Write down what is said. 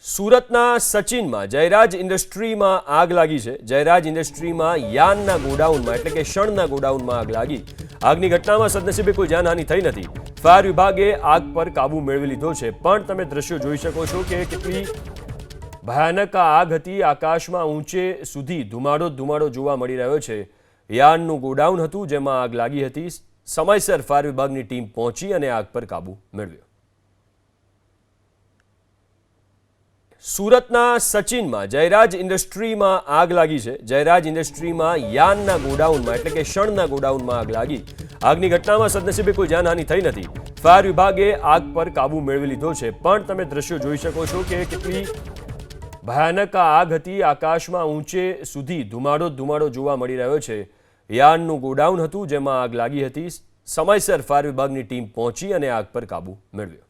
સુરતના સચિનમાં જયરાજ ઇન્ડસ્ટ્રીમાં આગ લાગી છે। જયરાજ ઇન્ડસ્ટ્રીમાં યાનના ગોડાઉનમાં એટલે કે શણના ગોડાઉનમાં આગ લાગી। આગની ઘટનામાં સદનસીબે કોઈ જાનહાનિ થઈ નથી। ફાયર વિભાગે આગ પર કાબુ મેળવી લીધો છે, પણ તમે દ્રશ્યો જોઈ શકો છો કે કેટલી ભયાનક આગ હતી। આકાશમાં ઊંચે સુધી ધુમાડો જોવા મળી રહ્યો છે। યાનનું ગોડાઉન હતું જેમાં આગ લાગી હતી। સમયસર ફાયર વિભાગની ટીમ પહોંચી અને આગ પર કાબુ મેળવ્યો। સુરતના સચિનમાં જયરાજ ઇન્ડસ્ટ્રીમાં આગ લાગી છે। જયરાજ ઇન્ડસ્ટ્રીમાં યાનના ગોડાઉનમાં એટલે કે શણના ગોડાઉનમાં આગ લાગી। આગની ઘટનામાં સદનસીબે કોઈ જાનહાનિ થઈ નથી। ફાયર વિભાગે આગ પર કાબુ મેળવી લીધો છે, પણ તમે દ્રશ્યો જોઈ શકો છો કે કેટલી ભયાનક આગ હતી। આકાશમાં ઊંચે સુધી ધુમાડો જોવા મળી રહ્યો છે। યાનનું ગોડાઉન હતું જેમાં આગ લાગી હતી। સમયસર ફાયર વિભાગની ટીમ પહોંચી અને આગ પર કાબુ મેળવ્યો।